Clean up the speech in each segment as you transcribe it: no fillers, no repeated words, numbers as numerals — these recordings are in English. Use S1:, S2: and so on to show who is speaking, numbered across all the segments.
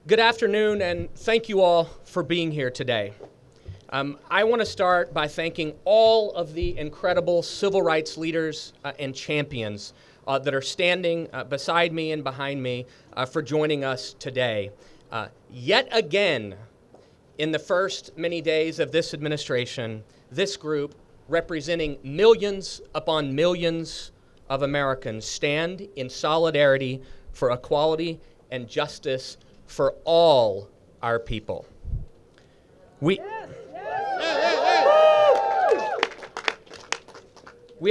S1: Good afternoon, and thank you all for being here today. I want to start by thanking all of the incredible civil rights leaders and champions that are standing beside me and behind me for joining us today. Yet again, in the first many days of this administration, this group, representing millions upon millions of Americans, stand in solidarity for equality and justice for all our people. We have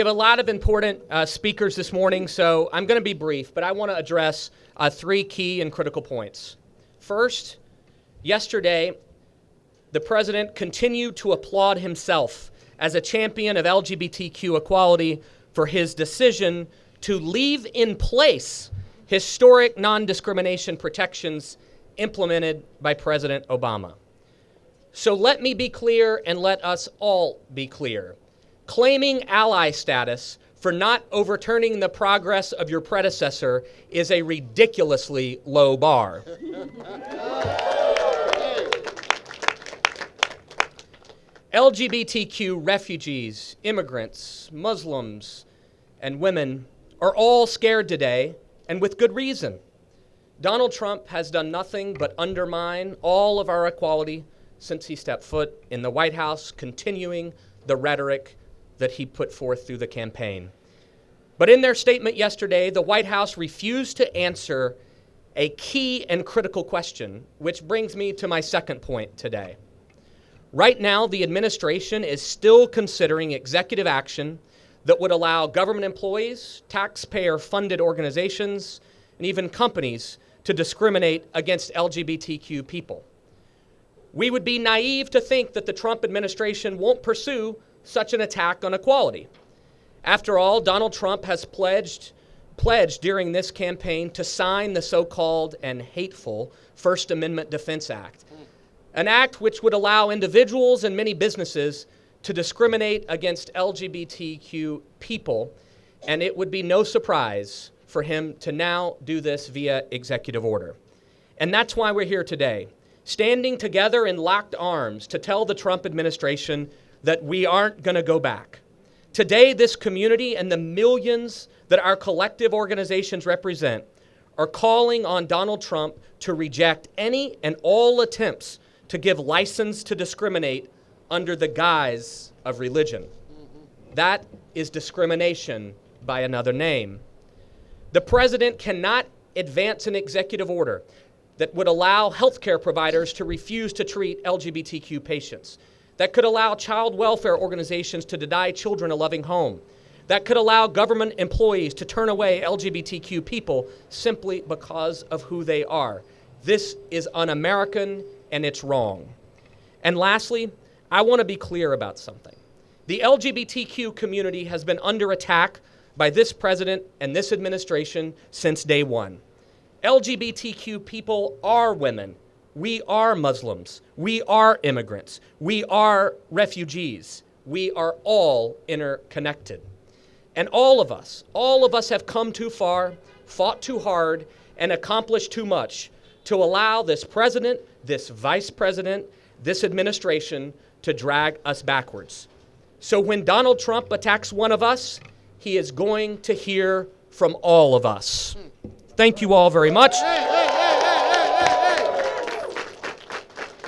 S1: a lot of important speakers this morning, so I'm going to be brief, but I want to address three key and critical points. First, yesterday, the president continued to applaud himself as a champion of LGBTQ equality for his decision to leave in place historic non-discrimination protections implemented by President Obama. So let me be clear, and let us all be clear. Claiming ally status for not overturning the progress of your predecessor is a ridiculously low bar. LGBTQ refugees, immigrants, Muslims, and women are all scared today, and with good reason. Donald Trump has done nothing but undermine all of our equality since he stepped foot in the White House, continuing the rhetoric that he put forth through the campaign. But in their statement yesterday, the White House refused to answer a key and critical question, which brings me to my second point today. Right now, the administration is still considering executive action that would allow government employees, taxpayer-funded organizations, and even companies to discriminate against LGBTQ people. We would be naive to think that the Trump administration won't pursue such an attack on equality. After all, Donald Trump has pledged during this campaign to sign the so-called and hateful First Amendment Defense Act, an act which would allow individuals and many businesses to discriminate against LGBTQ people, and it would be no surprise for him to now do this via executive order. And that's why we're here today, standing together in locked arms to tell the Trump administration that we aren't going to go back. Today, this community and the millions that our collective organizations represent are calling on Donald Trump to reject any and all attempts to give license to discriminate under the guise of religion. That is discrimination by another name. The president cannot advance an executive order that would allow healthcare providers to refuse to treat LGBTQ patients, that could allow child welfare organizations to deny children a loving home, that could allow government employees to turn away LGBTQ people simply because of who they are. This is un-American and it's wrong. And lastly, I want to be clear about something. The LGBTQ community has been under attack by this president and this administration since day one. LGBTQ people are women. We are Muslims. We are immigrants. We are refugees. We are all interconnected. And all of us have come too far, fought too hard, and accomplished too much to allow this president, this vice president, this administration to drag us backwards. So when Donald Trump attacks one of us, he is going to hear from all of us. Thank you all very much.